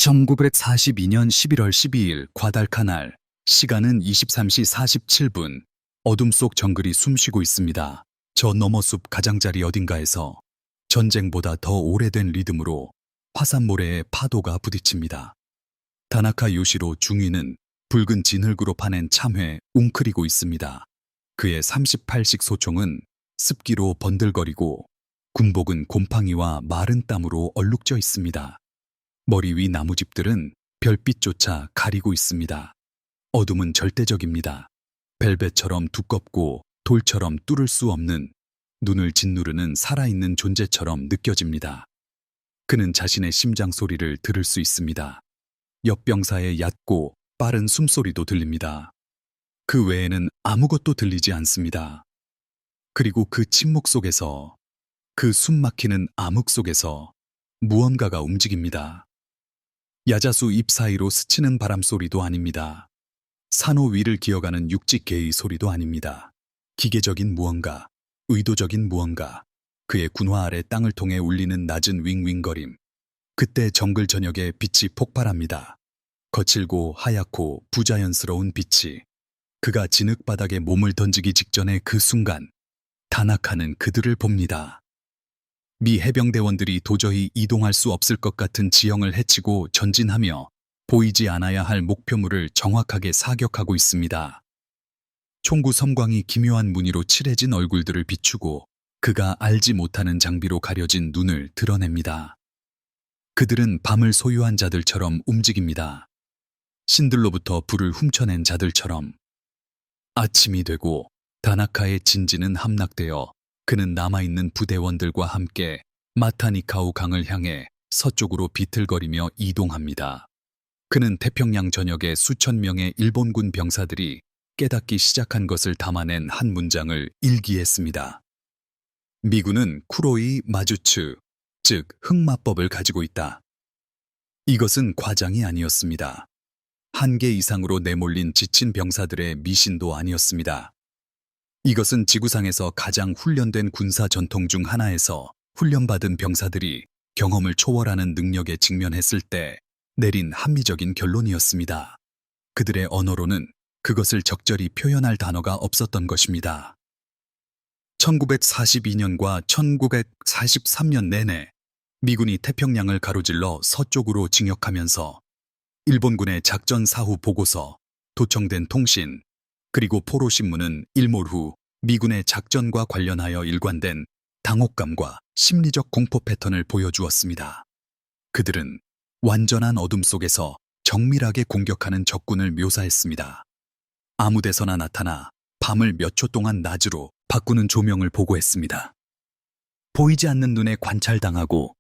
1942년 11월 12일 과달카날, 시간은 23시 47분, 어둠 속 정글이 숨쉬고 있습니다. 저 너머 숲 가장자리 어딘가에서 전쟁보다 더 오래된 리듬으로 화산 모래에 파도가 부딪힙니다. 다나카 요시로 중위는 붉은 진흙으로 파낸 참회 웅크리고 있습니다. 그의 38식 소총은 습기로 번들거리고 군복은 곰팡이와 마른 땀으로 얼룩져 있습니다. 머리 위 나무집들은 별빛조차 가리고 있습니다. 어둠은 절대적입니다. 벨벳처럼 두껍고 돌처럼 뚫을 수 없는, 눈을 짓누르는 살아있는 존재처럼 느껴집니다. 그는 자신의 심장 소리를 들을 수 있습니다. 옆 병사의 얕고 빠른 숨소리도 들립니다. 그 외에는 아무것도 들리지 않습니다. 그리고 그 침묵 속에서, 그 숨막히는 암흑 속에서 무언가가 움직입니다. 야자수 잎 사이로 스치는 바람 소리도 아닙니다. 산호 위를 기어가는 육지개의 소리도 아닙니다. 기계적인 무언가, 의도적인 무언가, 그의 군화 아래 땅을 통해 울리는 낮은 윙윙거림. 그때 정글 저녁에 빛이 폭발합니다. 거칠고 하얗고 부자연스러운 빛이. 그가 진흙바닥에 몸을 던지기 직전의 그 순간, 다나카는 그들을 봅니다. 미 해병대원들이 도저히 이동할 수 없을 것 같은 지형을 헤치고 전진하며 보이지 않아야 할 목표물을 정확하게 사격하고 있습니다. 총구 섬광이 기묘한 무늬로 칠해진 얼굴들을 비추고 그가 알지 못하는 장비로 가려진 눈을 드러냅니다. 그들은 밤을 소유한 자들처럼 움직입니다. 신들로부터 불을 훔쳐낸 자들처럼. 아침이 되고 다나카의 진지는 함락되어 그는 남아있는 부대원들과 함께 마타니카우 강을 향해 서쪽으로 비틀거리며 이동합니다. 그는 태평양 전역에 수천 명의 일본군 병사들이 깨닫기 시작한 것을 담아낸 한 문장을 일기했습니다. 미군은 쿠로이 마주츠, 즉 흑마법을 가지고 있다. 이것은 과장이 아니었습니다. 한계 이상으로 내몰린 지친 병사들의 미신도 아니었습니다. 이것은 지구상에서 가장 훈련된 군사 전통 중 하나에서 훈련받은 병사들이 경험을 초월하는 능력에 직면했을 때 내린 합리적인 결론이었습니다. 그들의 언어로는 그것을 적절히 표현할 단어가 없었던 것입니다. 1942년과 1943년 내내 미군이 태평양을 가로질러 서쪽으로 진격하면서 일본군의 작전 사후 보고서, 도청된 통신, 그리고 포로신문은 일몰 후 미군의 작전과 관련하여 일관된 당혹감과 심리적 공포 패턴을 보여주었습니다. 그들은 완전한 어둠 속에서 정밀하게 공격하는 적군을 묘사했습니다. 아무 데서나 나타나 밤을 몇 초 동안 낮으로 바꾸는 조명을 보고했습니다. 보이지 않는 눈에 관찰당하고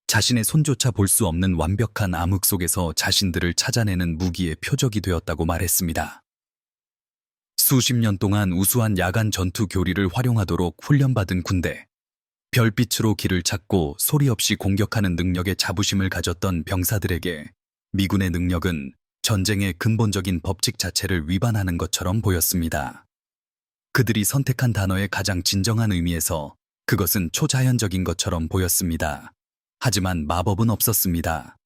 자신의 손조차 볼 수 없는 완벽한 암흑 속에서 자신들을 찾아내는 무기의 표적이 되었다고 말했습니다. 수십 년 동안 우수한 야간 전투 교리를 활용하도록 훈련받은 군대, 별빛으로 길을 찾고 소리 없이 공격하는 능력에 자부심을 가졌던 병사들에게 미군의 능력은 전쟁의 근본적인 법칙 자체를 위반하는 것처럼 보였습니다. 그들이 선택한 단어의 가장 진정한 의미에서 그것은 초자연적인 것처럼 보였습니다. 하지만 마법은 없었습니다.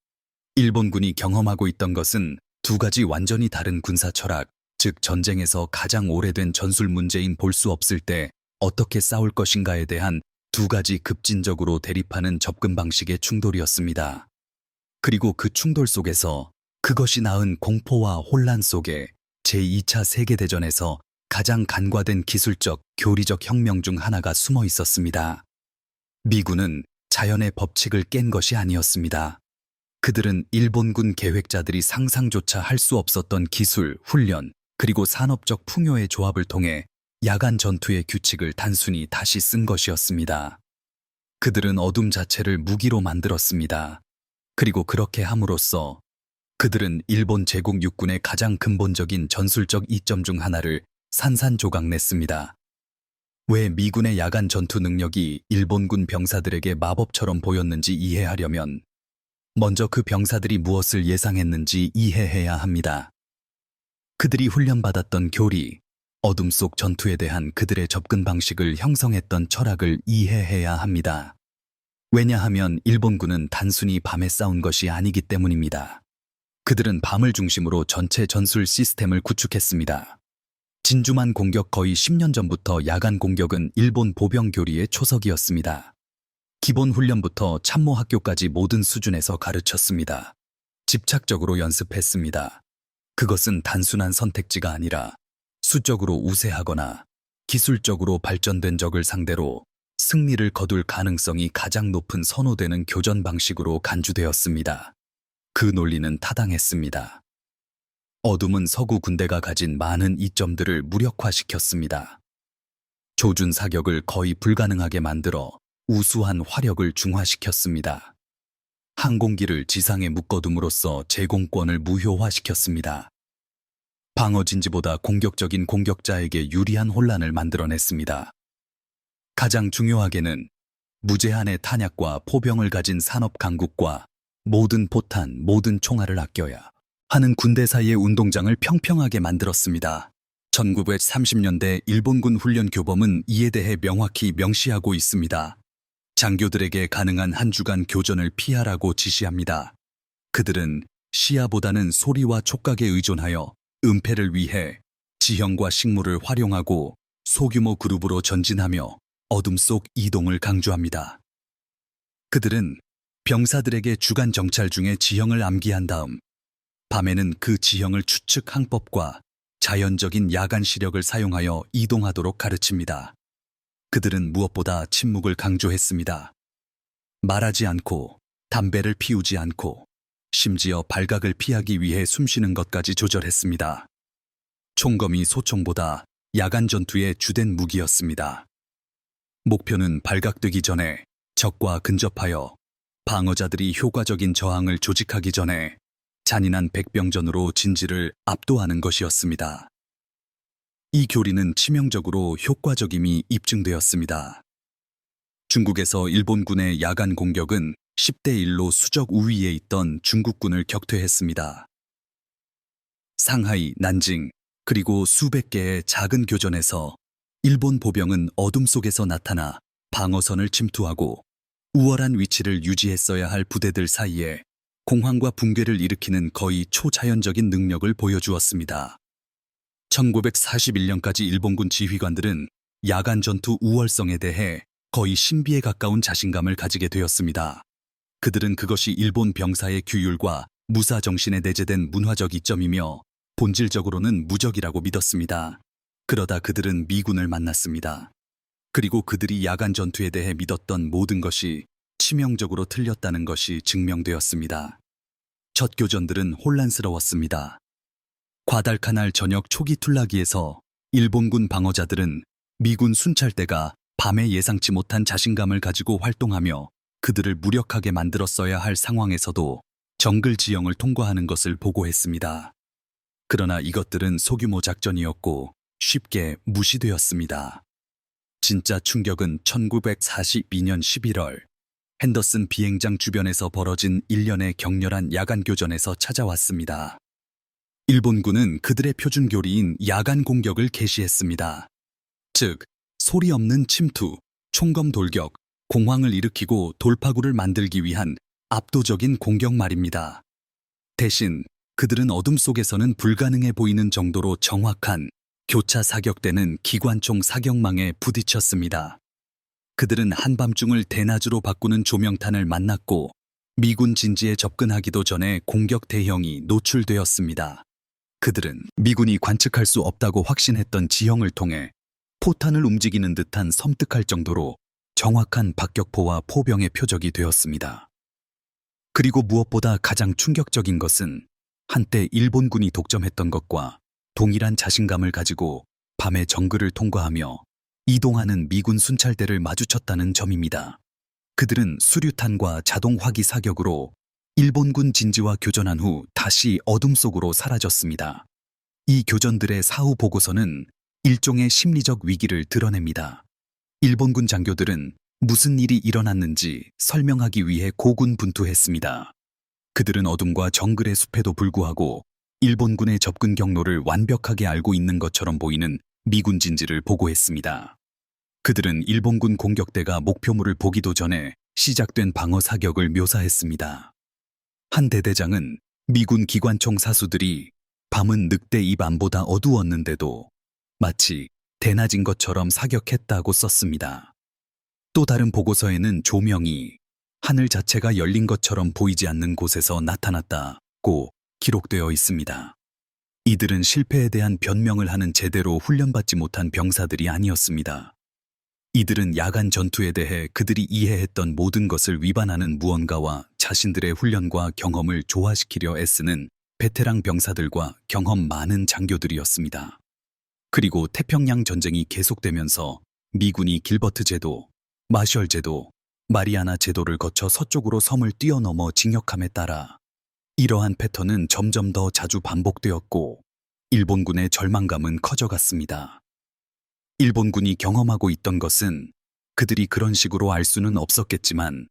일본군이 경험하고 있던 것은 두 가지 완전히 다른 군사 철학, 즉 전쟁에서 가장 오래된 전술 문제인 볼 수 없을 때 어떻게 싸울 것인가에 대한 두 가지 급진적으로 대립하는 접근 방식의 충돌이었습니다. 그리고 그 충돌 속에서 그것이 낳은 공포와 혼란 속에 제2차 세계대전에서 가장 간과된 기술적, 교리적 혁명 중 하나가 숨어 있었습니다. 미군은 자연의 법칙을 깬 것이 아니었습니다. 그들은 일본군 계획자들이 상상조차 할 수 없었던 기술, 훈련, 그리고 산업적 풍요의 조합을 통해 야간 전투의 규칙을 단순히 다시 쓴 것이었습니다. 그들은 어둠 자체를 무기로 만들었습니다. 그리고 그렇게 함으로써 그들은 일본 제국 육군의 가장 근본적인 전술적 이점 중 하나를 산산조각냈습니다. 왜 미군의 야간 전투 능력이 일본군 병사들에게 마법처럼 보였는지 이해하려면 먼저 그 병사들이 무엇을 예상했는지 이해해야 합니다. 그들이 훈련받았던 교리, 어둠 속 전투에 대한 그들의 접근 방식을 형성했던 철학을 이해해야 합니다. 왜냐하면 일본군은 단순히 밤에 싸운 것이 아니기 때문입니다. 그들은 밤을 중심으로 전체 전술 시스템을 구축했습니다. 진주만 공격 거의 10년 전부터 야간 공격은 일본 보병 교리의 초석이었습니다. 기본 훈련부터 참모 학교까지 모든 수준에서 가르쳤습니다. 집착적으로 연습했습니다. 그것은 단순한 선택지가 아니라 수적으로 우세하거나 기술적으로 발전된 적을 상대로 승리를 거둘 가능성이 가장 높은 선호되는 교전 방식으로 간주되었습니다. 그 논리는 타당했습니다. 어둠은 서구 군대가 가진 많은 이점들을 무력화시켰습니다. 조준 사격을 거의 불가능하게 만들어 우수한 화력을 중화시켰습니다. 항공기를 지상에 묶어둠으로써 제공권을 무효화시켰습니다. 방어 진지보다 공격적인 공격자에게 유리한 혼란을 만들어냈습니다. 가장 중요하게는 무제한의 탄약과 포병을 가진 산업 강국과 모든 포탄, 모든 총알을 아껴야 하는 군대 사이의 운동장을 평평하게 만들었습니다. 1930년대 일본군 훈련 교범은 이에 대해 명확히 명시하고 있습니다. 장교들에게 가능한 한 주간 교전을 피하라고 지시합니다. 그들은 시야보다는 소리와 촉각에 의존하여 은폐를 위해 지형과 식물을 활용하고 소규모 그룹으로 전진하며 어둠 속 이동을 강조합니다. 그들은 병사들에게 주간 정찰 중에 지형을 암기한 다음 밤에는 그 지형을 추측 항법과 자연적인 야간 시력을 사용하여 이동하도록 가르칩니다. 그들은 무엇보다 침묵을 강조했습니다. 말하지 않고 담배를 피우지 않고 심지어 발각을 피하기 위해 숨쉬는 것까지 조절했습니다. 총검이 소총보다 야간 전투의 주된 무기였습니다. 목표는 발각되기 전에 적과 근접하여 방어자들이 효과적인 저항을 조직하기 전에 잔인한 백병전으로 진지를 압도하는 것이었습니다. 이 교리는 치명적으로 효과적임이 입증되었습니다. 중국에서 일본군의 야간 공격은 10대 1로 수적 우위에 있던 중국군을 격퇴했습니다. 상하이, 난징, 그리고 수백 개의 작은 교전에서 일본 보병은 어둠 속에서 나타나 방어선을 침투하고 우월한 위치를 유지했어야 할 부대들 사이에 공황과 붕괴를 일으키는 거의 초자연적인 능력을 보여주었습니다. 1941년까지 일본군 지휘관들은 야간 전투 우월성에 대해 거의 신비에 가까운 자신감을 가지게 되었습니다. 그들은 그것이 일본 병사의 규율과 무사 정신에 내재된 문화적 이점이며 본질적으로는 무적이라고 믿었습니다. 그러다 그들은 미군을 만났습니다. 그리고 그들이 야간 전투에 대해 믿었던 모든 것이 치명적으로 틀렸다는 것이 증명되었습니다. 첫 교전들은 혼란스러웠습니다. 과달카날 저녁 초기 툴라기에서 일본군 방어자들은 미군 순찰대가 밤에 예상치 못한 자신감을 가지고 활동하며 그들을 무력하게 만들었어야 할 상황에서도 정글 지형을 통과하는 것을 보고했습니다. 그러나 이것들은 소규모 작전이었고 쉽게 무시되었습니다. 진짜 충격은 1942년 11월 핸더슨 비행장 주변에서 벌어진 일련의 격렬한 야간 교전에서 찾아왔습니다. 일본군은 그들의 표준 교리인 야간 공격을 개시했습니다. 즉, 소리 없는 침투, 총검 돌격, 공황을 일으키고 돌파구를 만들기 위한 압도적인 공격 말입니다. 대신 그들은 어둠 속에서는 불가능해 보이는 정도로 정확한 교차 사격되는 기관총 사격망에 부딪혔습니다. 그들은 한밤중을 대낮으로 바꾸는 조명탄을 만났고 미군 진지에 접근하기도 전에 공격 대형이 노출되었습니다. 그들은 미군이 관측할 수 없다고 확신했던 지형을 통해 포탄을 움직이는 듯한 섬뜩할 정도로 정확한 박격포와 포병의 표적이 되었습니다. 그리고 무엇보다 가장 충격적인 것은 한때 일본군이 독점했던 것과 동일한 자신감을 가지고 밤에 정글을 통과하며 이동하는 미군 순찰대를 마주쳤다는 점입니다. 그들은 수류탄과 자동 화기 사격으로 일본군 진지와 교전한 후 다시 어둠 속으로 사라졌습니다. 이 교전들의 사후 보고서는 일종의 심리적 위기를 드러냅니다. 일본군 장교들은 무슨 일이 일어났는지 설명하기 위해 고군분투했습니다. 그들은 어둠과 정글의 숲에도 불구하고 일본군의 접근 경로를 완벽하게 알고 있는 것처럼 보이는 미군 진지를 보고했습니다. 그들은 일본군 공격대가 목표물을 보기도 전에 시작된 방어 사격을 묘사했습니다. 한 대대장은 미군 기관총 사수들이 밤은 늑대 입 안보다 어두웠는데도 마치 대낮인 것처럼 사격했다고 썼습니다. 또 다른 보고서에는 조명이 하늘 자체가 열린 것처럼 보이지 않는 곳에서 나타났다고 기록되어 있습니다. 이들은 실패에 대한 변명을 하는 제대로 훈련받지 못한 병사들이 아니었습니다. 이들은 야간 전투에 대해 그들이 이해했던 모든 것을 위반하는 무언가와 자신들의 훈련과 경험을 조화시키려 애쓰는 베테랑 병사들과 경험 많은 장교들이었습니다. 그리고 태평양 전쟁이 계속되면서 미군이 길버트 제도, 마셜 제도, 마리아나 제도를 거쳐 서쪽으로 섬을 뛰어넘어 진격함에 따라 이러한 패턴은 점점 더 자주 반복되었고 일본군의 절망감은 커져갔습니다. 일본군이 경험하고 있던 것은 그들이 그런 식으로 알 수는 없었겠지만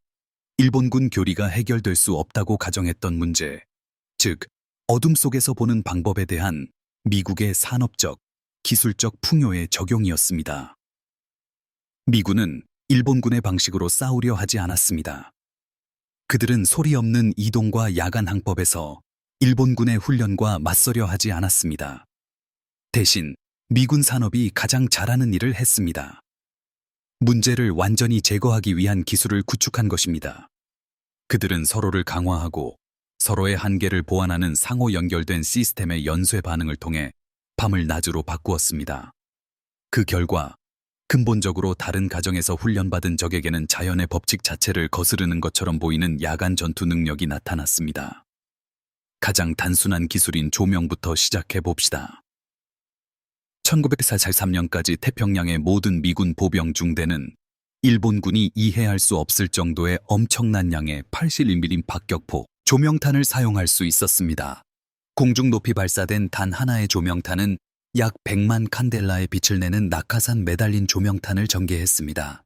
일본군 교리가 해결될 수 없다고 가정했던 문제, 즉 어둠 속에서 보는 방법에 대한 미국의 산업적, 기술적 풍요의 적용이었습니다. 미군은 일본군의 방식으로 싸우려 하지 않았습니다. 그들은 소리 없는 이동과 야간 항법에서 일본군의 훈련과 맞서려 하지 않았습니다. 대신 미군 산업이 가장 잘하는 일을 했습니다. 문제를 완전히 제거하기 위한 기술을 구축한 것입니다. 그들은 서로를 강화하고 서로의 한계를 보완하는 상호 연결된 시스템의 연쇄 반응을 통해 밤을 낮으로 바꾸었습니다. 그 결과 근본적으로 다른 가정에서 훈련받은 적에게는 자연의 법칙 자체를 거스르는 것처럼 보이는 야간 전투 능력이 나타났습니다. 가장 단순한 기술인 조명부터 시작해 봅시다. 1943년까지 태평양의 모든 미군 보병 중대는 일본군이 이해할 수 없을 정도의 엄청난 양의 81mm 박격포, 조명탄을 사용할 수 있었습니다. 공중 높이 발사된 단 하나의 조명탄은 약 100만 칸델라의 빛을 내는 낙하산 매달린 조명탄을 전개했습니다.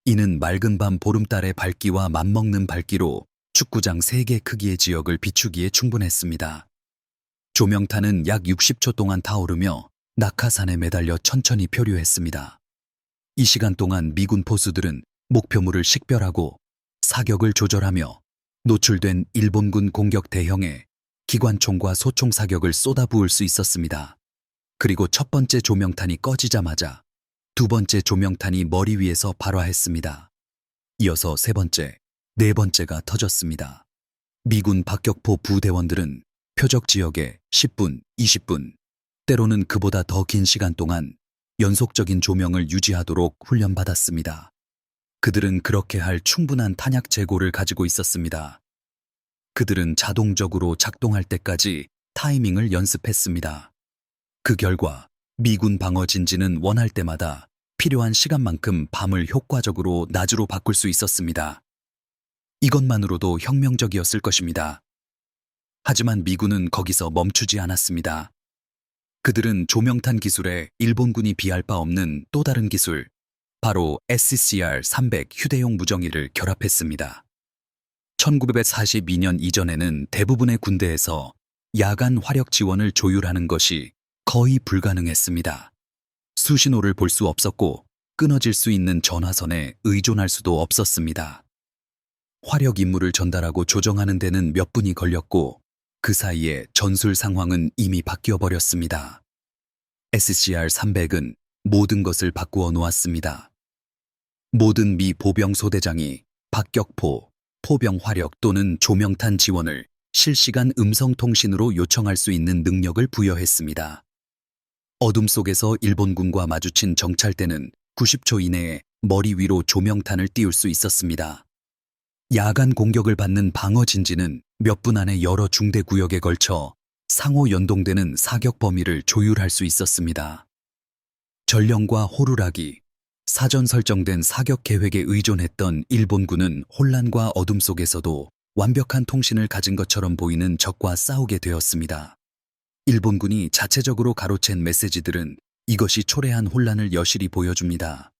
이는 맑은 밤 보름달의 밝기와 맞먹는 밝기로 축구장 3개 크기의 지역을 비추기에 충분했습니다. 조명탄은 약 60초 동안 타오르며 낙하산에 매달려 천천히 표류했습니다. 이 시간 동안 미군 포수들은 목표물을 식별하고 사격을 조절하며 노출된 일본군 공격 대형에 기관총과 소총 사격을 쏟아부을 수 있었습니다. 그리고 첫 번째 조명탄이 꺼지자마자 두 번째 조명탄이 머리 위에서 발화했습니다. 이어서 세 번째, 네 번째가 터졌습니다. 미군 박격포 부대원들은 표적 지역에 10분, 20분, 때로는 그보다 더 긴 시간 동안 연속적인 조명을 유지하도록 훈련받았습니다. 그들은 그렇게 할 충분한 탄약 재고를 가지고 있었습니다. 그들은 자동적으로 작동할 때까지 타이밍을 연습했습니다. 그 결과 미군 방어 진지는 원할 때마다 필요한 시간만큼 밤을 효과적으로 낮으로 바꿀 수 있었습니다. 이것만으로도 혁명적이었을 것입니다. 하지만 미군은 거기서 멈추지 않았습니다. 그들은 조명탄 기술에 일본군이 비할 바 없는 또 다른 기술, 바로 SCR-300 휴대용 무정기를 결합했습니다. 1942년 이전에는 대부분의 군대에서 야간 화력 지원을 조율하는 것이 거의 불가능했습니다. 수신호를 볼 수 없었고 끊어질 수 있는 전화선에 의존할 수도 없었습니다. 화력 임무를 전달하고 조정하는 데는 몇 분이 걸렸고 그 사이에 전술 상황은 이미 바뀌어 버렸습니다. SCR-300은 모든 것을 바꾸어 놓았습니다. 모든 미 보병 소대장이 박격포, 포병 화력 또는 조명탄 지원을 실시간 음성 통신으로 요청할 수 있는 능력을 부여했습니다. 어둠 속에서 일본군과 마주친 정찰대는 90초 이내에 머리 위로 조명탄을 띄울 수 있었습니다. 야간 공격을 받는 방어 진지는 몇 분 안에 여러 중대 구역에 걸쳐 상호 연동되는 사격 범위를 조율할 수 있었습니다. 전령과 호루라기, 사전 설정된 사격 계획에 의존했던 일본군은 혼란과 어둠 속에서도 완벽한 통신을 가진 것처럼 보이는 적과 싸우게 되었습니다. 일본군이 자체적으로 가로챈 메시지들은 이것이 초래한 혼란을 여실히 보여줍니다.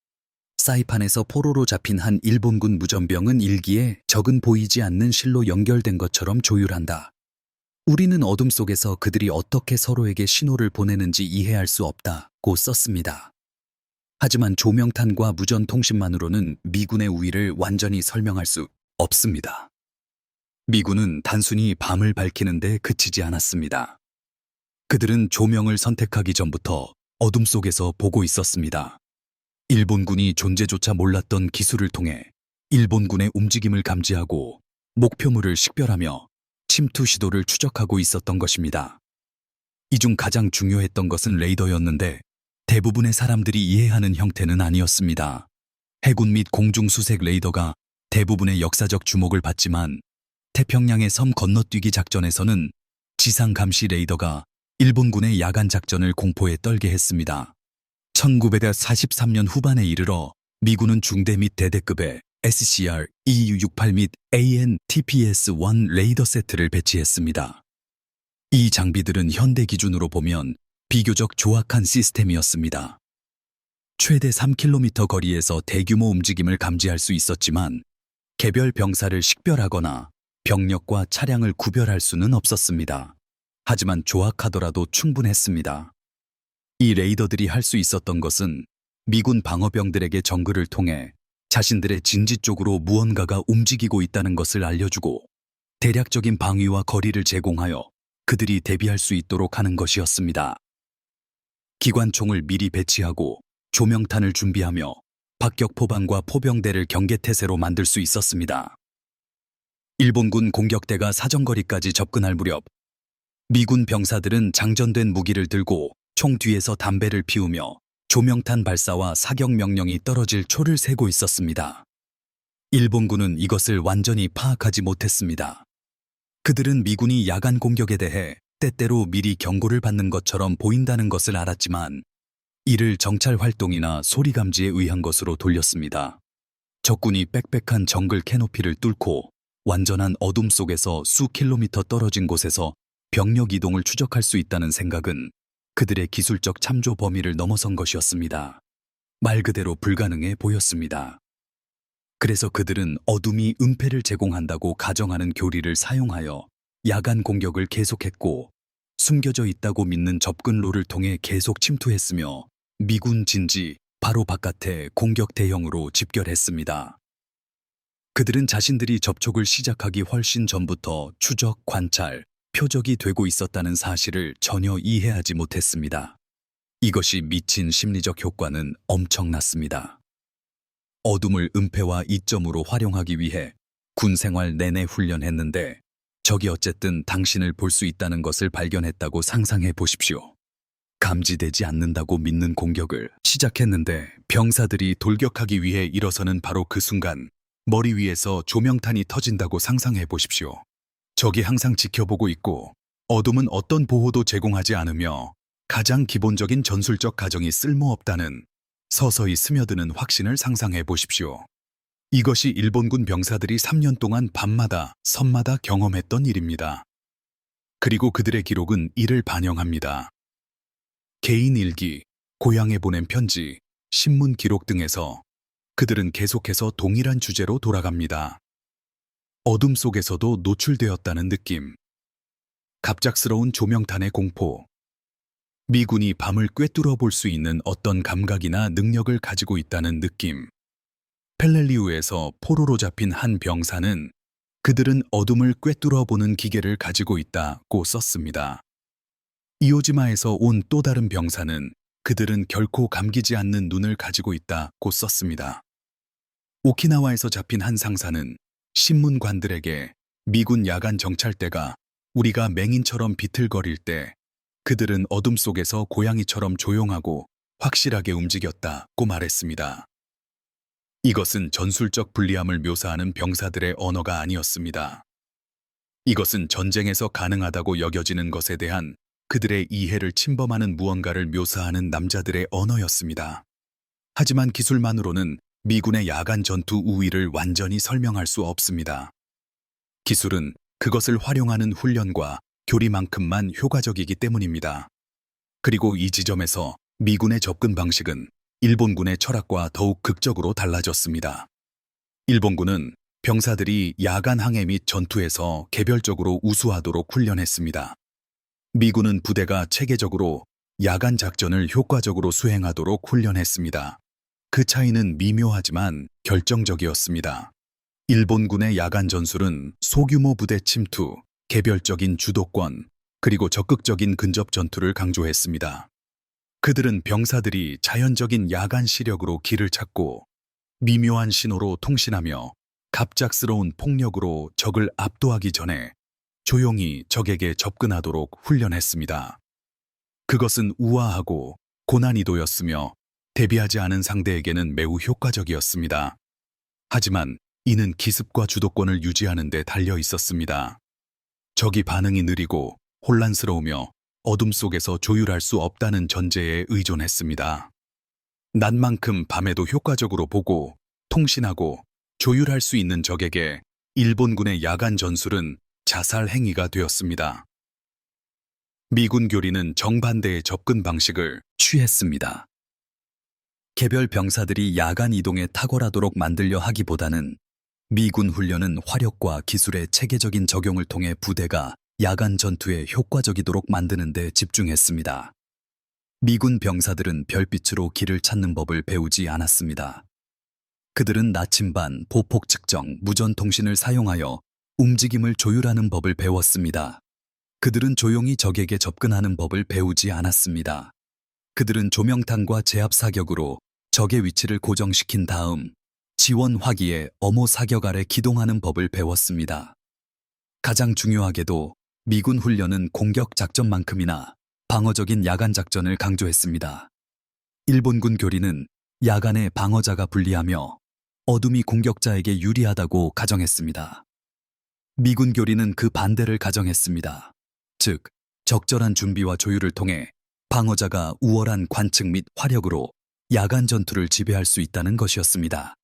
사이판에서 포로로 잡힌 한 일본군 무전병은 일기에 적은 보이지 않는 실로 연결된 것처럼 조율한다. 우리는 어둠 속에서 그들이 어떻게 서로에게 신호를 보내는지 이해할 수 없다고 썼습니다. 하지만 조명탄과 무전 통신만으로는 미군의 우위를 완전히 설명할 수 없습니다. 미군은 단순히 밤을 밝히는 데 그치지 않았습니다. 그들은 조명을 선택하기 전부터 어둠 속에서 보고 있었습니다. 일본군이 존재조차 몰랐던 기술을 통해 일본군의 움직임을 감지하고 목표물을 식별하며 침투 시도를 추적하고 있었던 것입니다. 이 중 가장 중요했던 것은 레이더였는데 대부분의 사람들이 이해하는 형태는 아니었습니다. 해군 및 공중수색 레이더가 대부분의 역사적 주목을 받지만 태평양의 섬 건너뛰기 작전에서는 지상 감시 레이더가 일본군의 야간 작전을 공포에 떨게 했습니다. 1943년 후반에 이르러 미군은 중대 및 대대급의 SCR, EU68 및 AN/TPS-1 레이더 세트를 배치했습니다. 이 장비들은 현대 기준으로 보면 비교적 조악한 시스템이었습니다. 최대 3km 거리에서 대규모 움직임을 감지할 수 있었지만 개별 병사를 식별하거나 병력과 차량을 구별할 수는 없었습니다. 하지만 조악하더라도 충분했습니다. 이 레이더들이 할 수 있었던 것은 미군 방어병들에게 정글을 통해 자신들의 진지 쪽으로 무언가가 움직이고 있다는 것을 알려주고 대략적인 방위와 거리를 제공하여 그들이 대비할 수 있도록 하는 것이었습니다. 기관총을 미리 배치하고 조명탄을 준비하며 박격 포반과 포병대를 경계태세로 만들 수 있었습니다. 일본군 공격대가 사정거리까지 접근할 무렵 미군 병사들은 장전된 무기를 들고 총 뒤에서 담배를 피우며 조명탄 발사와 사격 명령이 떨어질 초를 세고 있었습니다. 일본군은 이것을 완전히 파악하지 못했습니다. 그들은 미군이 야간 공격에 대해 때때로 미리 경고를 받는 것처럼 보인다는 것을 알았지만 이를 정찰 활동이나 소리 감지에 의한 것으로 돌렸습니다. 적군이 빽빽한 정글 캐노피를 뚫고 완전한 어둠 속에서 수 킬로미터 떨어진 곳에서 병력 이동을 추적할 수 있다는 생각은 그들의 기술적 참조 범위를 넘어선 것이었습니다. 말 그대로 불가능해 보였습니다. 그래서 그들은 어둠이 은폐를 제공한다고 가정하는 교리를 사용하여 야간 공격을 계속했고 숨겨져 있다고 믿는 접근로를 통해 계속 침투했으며 미군 진지 바로 바깥에 공격 대형으로 집결했습니다. 그들은 자신들이 접촉을 시작하기 훨씬 전부터 추적, 관찰, 표적이 되고 있었다는 사실을 전혀 이해하지 못했습니다. 이것이 미친 심리적 효과는 엄청났습니다. 어둠을 은폐와 이점으로 활용하기 위해 군 생활 내내 훈련했는데 적이 어쨌든 당신을 볼 수 있다는 것을 발견했다고 상상해 보십시오. 감지되지 않는다고 믿는 공격을 시작했는데 병사들이 돌격하기 위해 일어서는 바로 그 순간 머리 위에서 조명탄이 터진다고 상상해 보십시오. 적이 항상 지켜보고 있고 어둠은 어떤 보호도 제공하지 않으며 가장 기본적인 전술적 가정이 쓸모없다는 서서히 스며드는 확신을 상상해 보십시오. 이것이 일본군 병사들이 3년 동안 밤마다 섬마다 경험했던 일입니다. 그리고 그들의 기록은 이를 반영합니다. 개인 일기, 고향에 보낸 편지, 신문 기록 등에서 그들은 계속해서 동일한 주제로 돌아갑니다. 어둠 속에서도 노출되었다는 느낌. 갑작스러운 조명탄의 공포. 미군이 밤을 꿰뚫어 볼 수 있는 어떤 감각이나 능력을 가지고 있다는 느낌. 펠렐리우에서 포로로 잡힌 한 병사는 그들은 어둠을 꿰뚫어 보는 기계를 가지고 있다고 썼습니다. 이오지마에서 온 또 다른 병사는 그들은 결코 감기지 않는 눈을 가지고 있다고 썼습니다. 오키나와에서 잡힌 한 상사는 신문관들에게 미군 야간 정찰대가 우리가 맹인처럼 비틀거릴 때 그들은 어둠 속에서 고양이처럼 조용하고 확실하게 움직였다고 말했습니다. 이것은 전술적 불리함을 묘사하는 병사들의 언어가 아니었습니다. 이것은 전쟁에서 가능하다고 여겨지는 것에 대한 그들의 이해를 침범하는 무언가를 묘사하는 남자들의 언어였습니다. 하지만 기술만으로는 미군의 야간 전투 우위를 완전히 설명할 수 없습니다. 기술은 그것을 활용하는 훈련과 교리만큼만 효과적이기 때문입니다. 그리고 이 지점에서 미군의 접근 방식은 일본군의 철학과 더욱 극적으로 달라졌습니다. 일본군은 병사들이 야간 항해 및 전투에서 개별적으로 우수하도록 훈련했습니다. 미군은 부대가 체계적으로 야간 작전을 효과적으로 수행하도록 훈련했습니다. 그 차이는 미묘하지만 결정적이었습니다. 일본군의 야간 전술은 소규모 부대 침투, 개별적인 주도권, 그리고 적극적인 근접 전투를 강조했습니다. 그들은 병사들이 자연적인 야간 시력으로 길을 찾고 미묘한 신호로 통신하며 갑작스러운 폭력으로 적을 압도하기 전에 조용히 적에게 접근하도록 훈련했습니다. 그것은 우아하고 고난이도였으며 대비하지 않은 상대에게는 매우 효과적이었습니다. 하지만 이는 기습과 주도권을 유지하는 데 달려 있었습니다. 적이 반응이 느리고 혼란스러우며 어둠 속에서 조율할 수 없다는 전제에 의존했습니다. 낮만큼 밤에도 효과적으로 보고 통신하고 조율할 수 있는 적에게 일본군의 야간 전술은 자살 행위가 되었습니다. 미군 교리는 정반대의 접근 방식을 취했습니다. 개별 병사들이 야간 이동에 탁월하도록 만들려 하기보다는 미군 훈련은 화력과 기술의 체계적인 적용을 통해 부대가 야간 전투에 효과적이도록 만드는 데 집중했습니다. 미군 병사들은 별빛으로 길을 찾는 법을 배우지 않았습니다. 그들은 나침반, 보폭 측정, 무전 통신을 사용하여 움직임을 조율하는 법을 배웠습니다. 그들은 조용히 적에게 접근하는 법을 배우지 않았습니다. 그들은 조명탄과 제압 사격으로 적의 위치를 고정시킨 다음 지원 화기에 엄호 사격 아래 기동하는 법을 배웠습니다. 가장 중요하게도 미군 훈련은 공격 작전만큼이나 방어적인 야간 작전을 강조했습니다. 일본군 교리는 야간에 방어자가 불리하며 어둠이 공격자에게 유리하다고 가정했습니다. 미군 교리는 그 반대를 가정했습니다. 즉, 적절한 준비와 조율을 통해 방어자가 우월한 관측 및 화력으로 야간 전투를 지배할 수 있다는 것이었습니다.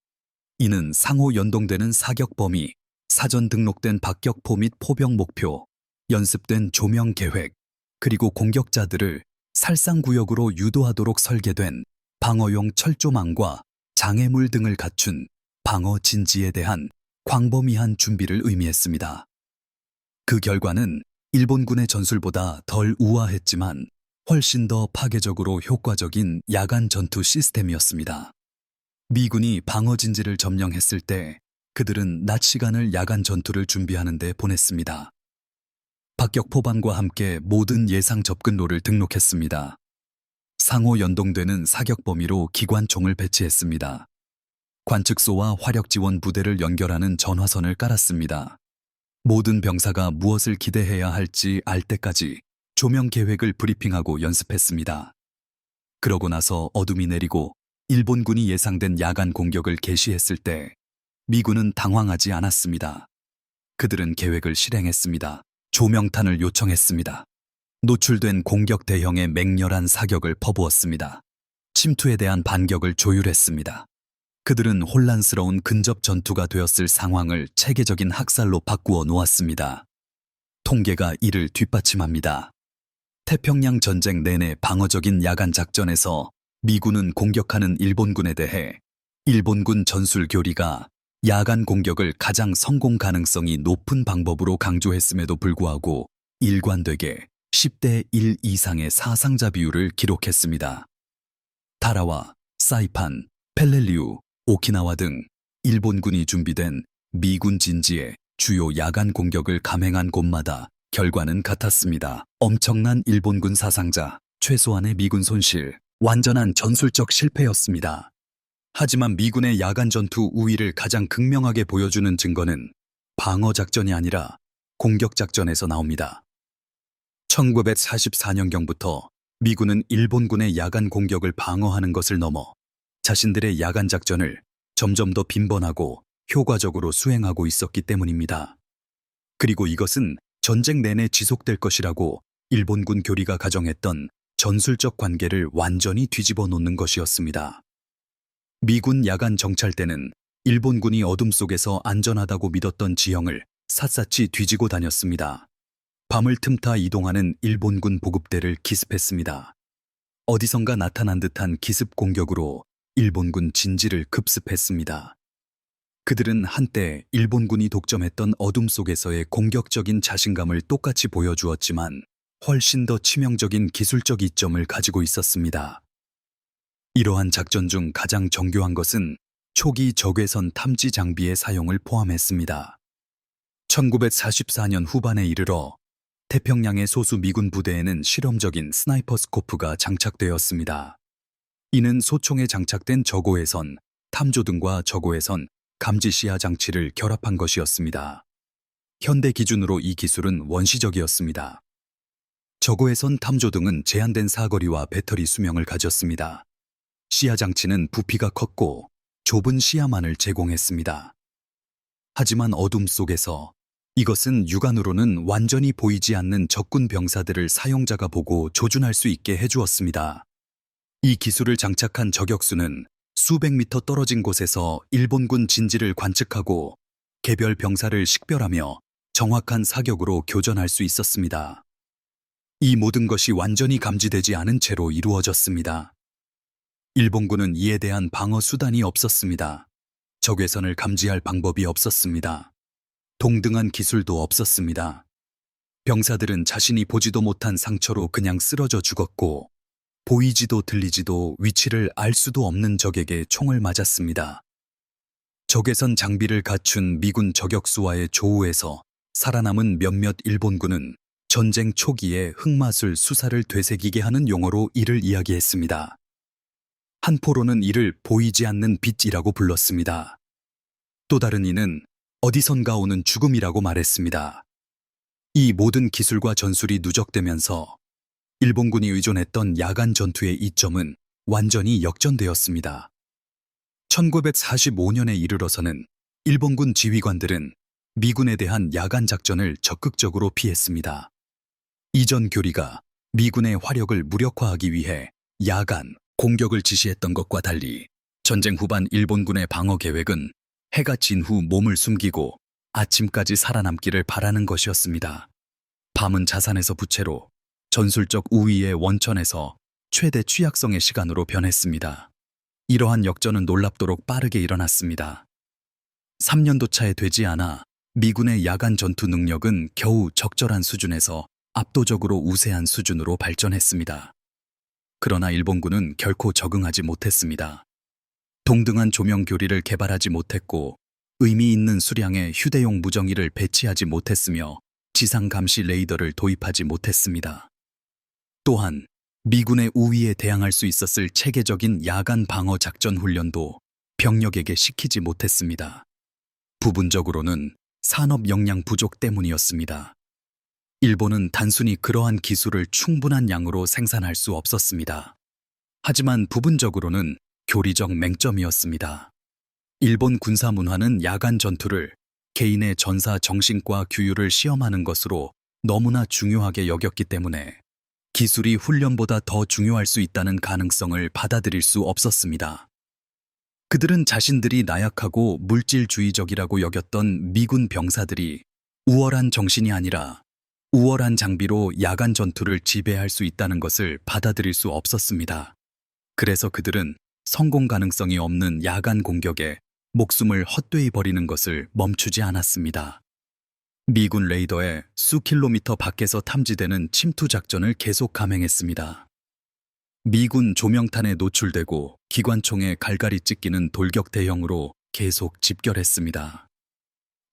이는 상호 연동되는 사격 범위, 사전 등록된 박격포 및 포병 목표, 연습된 조명 계획, 그리고 공격자들을 살상구역으로 유도하도록 설계된 방어용 철조망과 장애물 등을 갖춘 방어 진지에 대한 광범위한 준비를 의미했습니다. 그 결과는 일본군의 전술보다 덜 우아했지만 훨씬 더 파괴적으로 효과적인 야간 전투 시스템이었습니다. 미군이 방어 진지를 점령했을 때 그들은 낮 시간을 야간 전투를 준비하는 데 보냈습니다. 박격포반과 함께 모든 예상 접근로를 등록했습니다. 상호 연동되는 사격 범위로 기관총을 배치했습니다. 관측소와 화력 지원 부대를 연결하는 전화선을 깔았습니다. 모든 병사가 무엇을 기대해야 할지 알 때까지 조명 계획을 브리핑하고 연습했습니다. 그러고 나서 어둠이 내리고 일본군이 예상된 야간 공격을 개시했을 때 미군은 당황하지 않았습니다. 그들은 계획을 실행했습니다. 조명탄을 요청했습니다. 노출된 공격 대형의 맹렬한 사격을 퍼부었습니다. 침투에 대한 반격을 조율했습니다. 그들은 혼란스러운 근접 전투가 되었을 상황을 체계적인 학살로 바꾸어 놓았습니다. 통계가 이를 뒷받침합니다. 태평양 전쟁 내내 방어적인 야간 작전에서 미군은 공격하는 일본군에 대해 일본군 전술 교리가 야간 공격을 가장 성공 가능성이 높은 방법으로 강조했음에도 불구하고 일관되게 10대 1 이상의 사상자 비율을 기록했습니다. 타라와, 사이판, 펠렐리우, 오키나와 등 일본군이 준비된 미군 진지의 주요 야간 공격을 감행한 곳마다 결과는 같았습니다. 엄청난 일본군 사상자, 최소한의 미군 손실, 완전한 전술적 실패였습니다. 하지만 미군의 야간 전투 우위를 가장 극명하게 보여주는 증거는 방어 작전이 아니라 공격 작전에서 나옵니다. 1944년경부터 미군은 일본군의 야간 공격을 방어하는 것을 넘어 자신들의 야간 작전을 점점 더 빈번하고 효과적으로 수행하고 있었기 때문입니다. 그리고 이것은 전쟁 내내 지속될 것이라고 일본군 교리가 가정했던 전술적 관계를 완전히 뒤집어 놓는 것이었습니다. 미군 야간 정찰대는 일본군이 어둠 속에서 안전하다고 믿었던 지형을 샅샅이 뒤지고 다녔습니다. 밤을 틈타 이동하는 일본군 보급대를 기습했습니다. 어디선가 나타난 듯한 기습 공격으로 일본군 진지를 급습했습니다. 그들은 한때 일본군이 독점했던 어둠 속에서의 공격적인 자신감을 똑같이 보여주었지만 훨씬 더 치명적인 기술적 이점을 가지고 있었습니다. 이러한 작전 중 가장 정교한 것은 초기 적외선 탐지 장비의 사용을 포함했습니다. 1944년 후반에 이르러 태평양의 소수 미군 부대에는 실험적인 스나이퍼 스코프가 장착되었습니다. 이는 소총에 장착된 저고해선 탐조등과 저고해선 감지 시야 장치를 결합한 것이었습니다. 현대 기준으로 이 기술은 원시적이었습니다. 저고해선 탐조등은 제한된 사거리와 배터리 수명을 가졌습니다. 시야 장치는 부피가 컸고 좁은 시야만을 제공했습니다. 하지만 어둠 속에서 이것은 육안으로는 완전히 보이지 않는 적군 병사들을 사용자가 보고 조준할 수 있게 해주었습니다. 이 기술을 장착한 저격수는 수백 미터 떨어진 곳에서 일본군 진지를 관측하고 개별 병사를 식별하며 정확한 사격으로 교전할 수 있었습니다. 이 모든 것이 완전히 감지되지 않은 채로 이루어졌습니다. 일본군은 이에 대한 방어 수단이 없었습니다. 적외선을 감지할 방법이 없었습니다. 동등한 기술도 없었습니다. 병사들은 자신이 보지도 못한 상처로 그냥 쓰러져 죽었고 보이지도 들리지도 위치를 알 수도 없는 적에게 총을 맞았습니다. 적외선 장비를 갖춘 미군 저격수와의 조우에서 살아남은 몇몇 일본군은 전쟁 초기에 흑마술 수사를 되새기게 하는 용어로 이를 이야기했습니다. 한 포로는 이를 보이지 않는 빛이라고 불렀습니다. 또 다른 이는 어디선가 오는 죽음이라고 말했습니다. 이 모든 기술과 전술이 누적되면서 일본군이 의존했던 야간 전투의 이점은 완전히 역전되었습니다. 1945년에 이르러서는 일본군 지휘관들은 미군에 대한 야간 작전을 적극적으로 피했습니다. 이전 교리가 미군의 화력을 무력화하기 위해 야간 공격을 지시했던 것과 달리 전쟁 후반 일본군의 방어 계획은 해가 진 후 몸을 숨기고 아침까지 살아남기를 바라는 것이었습니다. 밤은 자산에서 부채로, 전술적 우위의 원천에서 최대 취약성의 시간으로 변했습니다. 이러한 역전은 놀랍도록 빠르게 일어났습니다. 3년도 차에 되지 않아 미군의 야간 전투 능력은 겨우 적절한 수준에서 압도적으로 우세한 수준으로 발전했습니다. 그러나 일본군은 결코 적응하지 못했습니다. 동등한 조명 교리를 개발하지 못했고 의미 있는 수량의 휴대용 무정기를 배치하지 못했으며 지상 감시 레이더를 도입하지 못했습니다. 또한 미군의 우위에 대항할 수 있었을 체계적인 야간 방어 작전 훈련도 병력에게 시키지 못했습니다. 부분적으로는 산업 역량 부족 때문이었습니다. 일본은 단순히 그러한 기술을 충분한 양으로 생산할 수 없었습니다. 하지만 부분적으로는 교리적 맹점이었습니다. 일본 군사 문화는 야간 전투를 개인의 전사 정신과 규율을 시험하는 것으로 너무나 중요하게 여겼기 때문에 기술이 훈련보다 더 중요할 수 있다는 가능성을 받아들일 수 없었습니다. 그들은 자신들이 나약하고 물질주의적이라고 여겼던 미군 병사들이 우월한 정신이 아니라 우월한 장비로 야간 전투를 지배할 수 있다는 것을 받아들일 수 없었습니다. 그래서 그들은 성공 가능성이 없는 야간 공격에 목숨을 헛되이 버리는 것을 멈추지 않았습니다. 미군 레이더에 수 킬로미터 밖에서 탐지되는 침투 작전을 계속 감행했습니다. 미군 조명탄에 노출되고 기관총에 갈갈이 찢기는 돌격 대형으로 계속 집결했습니다.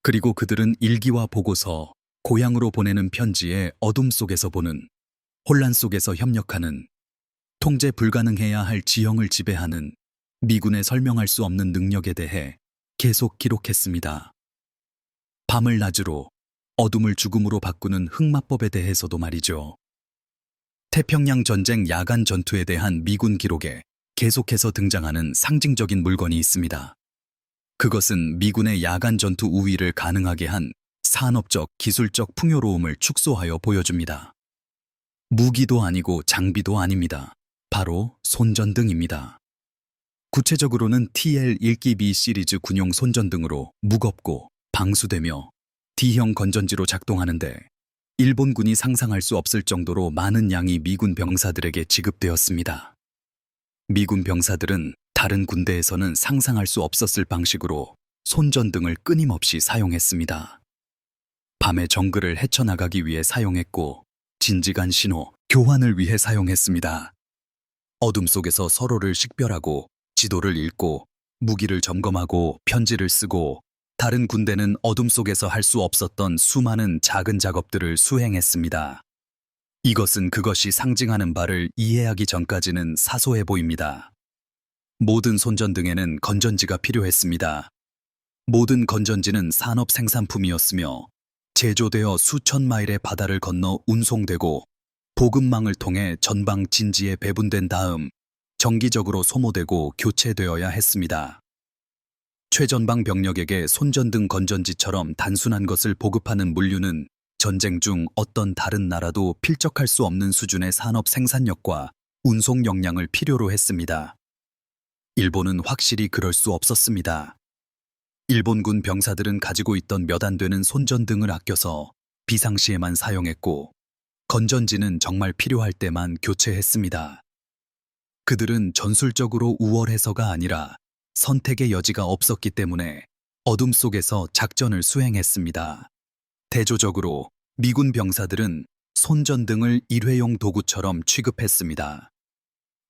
그리고 그들은 일기와 보고서, 고향으로 보내는 편지에 어둠 속에서 보는, 혼란 속에서 협력하는, 통제 불가능해야 할 지형을 지배하는 미군의 설명할 수 없는 능력에 대해 계속 기록했습니다. 밤을 낮으로, 어둠을 죽음으로 바꾸는 흑마법에 대해서도 말이죠. 태평양 전쟁 야간 전투에 대한 미군 기록에 계속해서 등장하는 상징적인 물건이 있습니다. 그것은 미군의 야간 전투 우위를 가능하게 한 산업적, 기술적 풍요로움을 축소하여 보여줍니다. 무기도 아니고 장비도 아닙니다. 바로 손전등입니다. 구체적으로는 TL-1기B 시리즈 군용 손전등으로 무겁고 방수되며 D형 건전지로 작동하는데 일본군이 상상할 수 없을 정도로 많은 양이 미군 병사들에게 지급되었습니다. 미군 병사들은 다른 군대에서는 상상할 수 없었을 방식으로 손전등을 끊임없이 사용했습니다. 밤의 정글을 헤쳐나가기 위해 사용했고 진지간 신호, 교환을 위해 사용했습니다. 어둠 속에서 서로를 식별하고 지도를 읽고 무기를 점검하고 편지를 쓰고 다른 군대는 어둠 속에서 할 수 없었던 수많은 작은 작업들을 수행했습니다. 이것은 그것이 상징하는 바를 이해하기 전까지는 사소해 보입니다. 모든 손전등에는 건전지가 필요했습니다. 모든 건전지는 산업 생산품이었으며 제조되어 수천 마일의 바다를 건너 운송되고 보급망을 통해 전방 진지에 배분된 다음 정기적으로 소모되고 교체되어야 했습니다. 최전방 병력에게 손전등 건전지처럼 단순한 것을 보급하는 물류는 전쟁 중 어떤 다른 나라도 필적할 수 없는 수준의 산업 생산력과 운송 역량을 필요로 했습니다. 일본은 확실히 그럴 수 없었습니다. 일본군 병사들은 가지고 있던 몇 안 되는 손전등을 아껴서 비상시에만 사용했고 건전지는 정말 필요할 때만 교체했습니다. 그들은 전술적으로 우월해서가 아니라 선택의 여지가 없었기 때문에 어둠 속에서 작전을 수행했습니다. 대조적으로 미군 병사들은 손전등을 일회용 도구처럼 취급했습니다.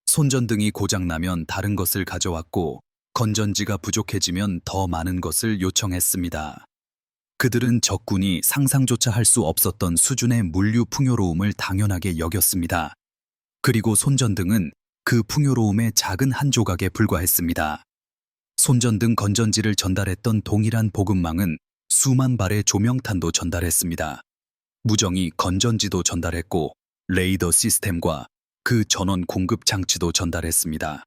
손전등이 고장나면 다른 것을 가져왔고 건전지가 부족해지면 더 많은 것을 요청했습니다. 그들은 적군이 상상조차 할 수 없었던 수준의 물류 풍요로움을 당연하게 여겼습니다. 그리고 손전등은 그 풍요로움의 작은 한 조각에 불과했습니다. 손전등 건전지를 전달했던 동일한 보급망은 수만 발의 조명탄도 전달했습니다. 무정이 건전지도 전달했고 레이더 시스템과 그 전원 공급 장치도 전달했습니다.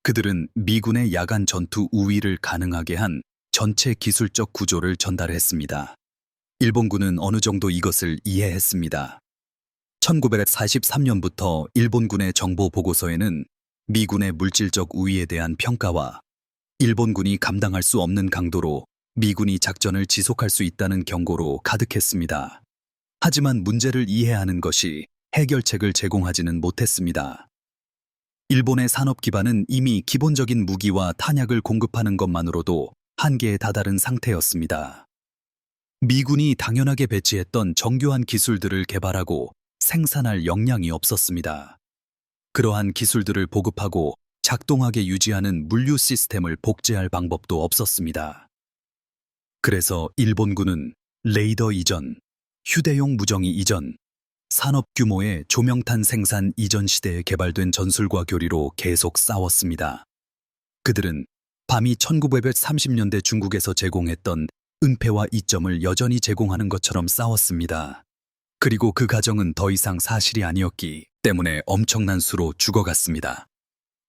그들은 미군의 야간 전투 우위를 가능하게 한 전체 기술적 구조를 전달했습니다. 일본군은 어느 정도 이것을 이해했습니다. 1943년부터 일본군의 정보 보고서에는 미군의 물질적 우위에 대한 평가와 일본군이 감당할 수 없는 강도로 미군이 작전을 지속할 수 있다는 경고로 가득했습니다. 하지만 문제를 이해하는 것이 해결책을 제공하지는 못했습니다. 일본의 산업 기반은 이미 기본적인 무기와 탄약을 공급하는 것만으로도 한계에 다다른 상태였습니다. 미군이 당연하게 배치했던 정교한 기술들을 개발하고 생산할 역량이 없었습니다. 그러한 기술들을 보급하고 작동하게 유지하는 물류 시스템을 복제할 방법도 없었습니다. 그래서 일본군은 레이더 이전, 휴대용 무정이 이전, 산업 규모의 조명탄 생산 이전 시대에 개발된 전술과 교리로 계속 싸웠습니다. 그들은 밤이 1930년대 중국에서 제공했던 은폐와 이점을 여전히 제공하는 것처럼 싸웠습니다. 그리고 그 가정은 더 이상 사실이 아니었기 때문에 엄청난 수로 죽어갔습니다.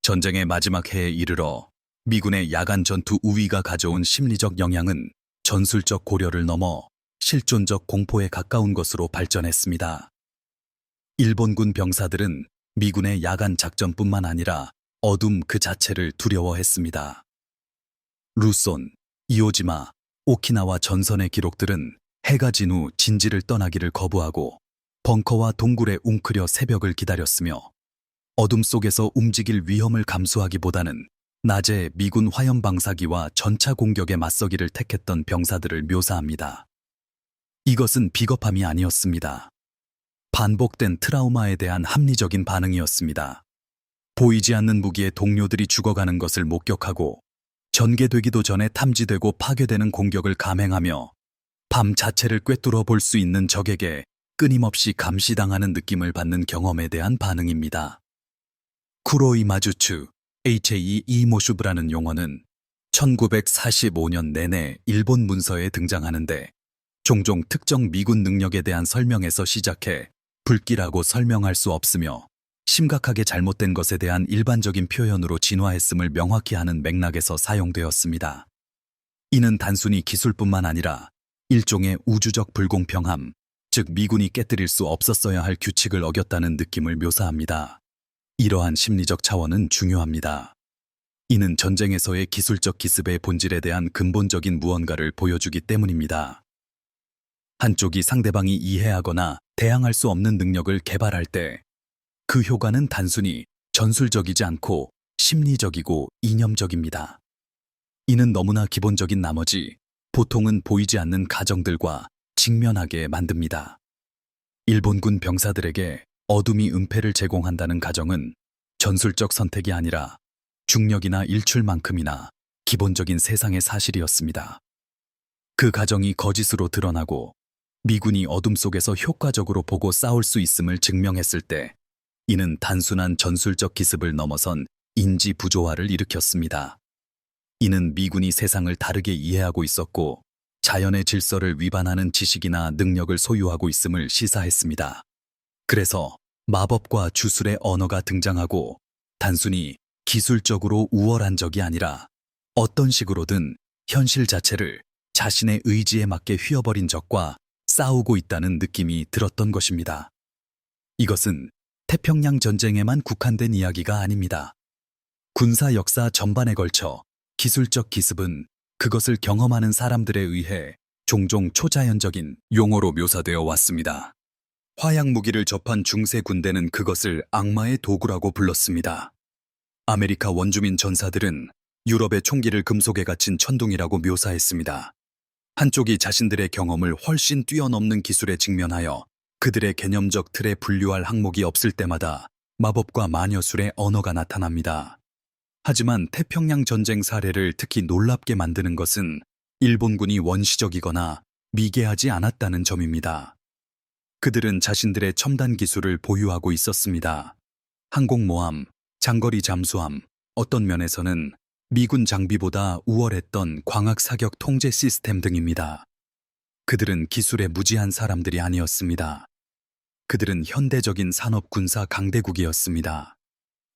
전쟁의 마지막 해에 이르러 미군의 야간 전투 우위가 가져온 심리적 영향은 전술적 고려를 넘어 실존적 공포에 가까운 것으로 발전했습니다. 일본군 병사들은 미군의 야간 작전뿐만 아니라 어둠 그 자체를 두려워했습니다. 루손, 이오지마, 오키나와 전선의 기록들은 해가 진 후 진지를 떠나기를 거부하고 벙커와 동굴에 웅크려 새벽을 기다렸으며 어둠 속에서 움직일 위험을 감수하기보다는 낮에 미군 화염 방사기와 전차 공격에 맞서기를 택했던 병사들을 묘사합니다. 이것은 비겁함이 아니었습니다. 반복된 트라우마에 대한 합리적인 반응이었습니다. 보이지 않는 무기의 동료들이 죽어가는 것을 목격하고 전개되기도 전에 탐지되고 파괴되는 공격을 감행하며 밤 자체를 꿰뚫어 볼 수 있는 적에게 끊임없이 감시당하는 느낌을 받는 경험에 대한 반응입니다. 쿠로이 마주추, HAE 이모슈브라는 용어는 1945년 내내 일본 문서에 등장하는데 종종 특정 미군 능력에 대한 설명에서 시작해 불길하고 설명할 수 없으며 심각하게 잘못된 것에 대한 일반적인 표현으로 진화했음을 명확히 하는 맥락에서 사용되었습니다. 이는 단순히 기술뿐만 아니라 일종의 우주적 불공평함, 즉 미군이 깨뜨릴 수 없었어야 할 규칙을 어겼다는 느낌을 묘사합니다. 이러한 심리적 차원은 중요합니다. 이는 전쟁에서의 기술적 기습의 본질에 대한 근본적인 무언가를 보여주기 때문입니다. 한쪽이 상대방이 이해하거나 대항할 수 없는 능력을 개발할 때 그 효과는 단순히 전술적이지 않고 심리적이고 이념적입니다. 이는 너무나 기본적인 나머지 보통은 보이지 않는 가정들과 직면하게 만듭니다. 일본군 병사들에게 어둠이 은폐를 제공한다는 가정은 전술적 선택이 아니라 중력이나 일출만큼이나 기본적인 세상의 사실이었습니다. 그 가정이 거짓으로 드러나고 미군이 어둠 속에서 효과적으로 보고 싸울 수 있음을 증명했을 때 이는 단순한 전술적 기습을 넘어선 인지 부조화를 일으켰습니다. 이는 미군이 세상을 다르게 이해하고 있었고 자연의 질서를 위반하는 지식이나 능력을 소유하고 있음을 시사했습니다. 그래서 마법과 주술의 언어가 등장하고 단순히 기술적으로 우월한 적이 아니라 어떤 식으로든 현실 자체를 자신의 의지에 맞게 휘어버린 적과 싸우고 있다는 느낌이 들었던 것입니다. 이것은 태평양 전쟁에만 국한된 이야기가 아닙니다. 군사 역사 전반에 걸쳐 기술적 기습은 그것을 경험하는 사람들에 의해 종종 초자연적인 용어로 묘사되어 왔습니다. 화약 무기를 접한 중세 군대는 그것을 악마의 도구라고 불렀습니다. 아메리카 원주민 전사들은 유럽의 총기를 금속에 갇힌 천둥이라고 묘사했습니다. 한쪽이 자신들의 경험을 훨씬 뛰어넘는 기술에 직면하여 그들의 개념적 틀에 분류할 항목이 없을 때마다 마법과 마녀술의 언어가 나타납니다. 하지만 태평양 전쟁 사례를 특히 놀랍게 만드는 것은 일본군이 원시적이거나 미개하지 않았다는 점입니다. 그들은 자신들의 첨단 기술을 보유하고 있었습니다. 항공모함, 장거리 잠수함, 어떤 면에서는 미군 장비보다 우월했던 광학 사격 통제 시스템 등입니다. 그들은 기술에 무지한 사람들이 아니었습니다. 그들은 현대적인 산업 군사 강대국이었습니다.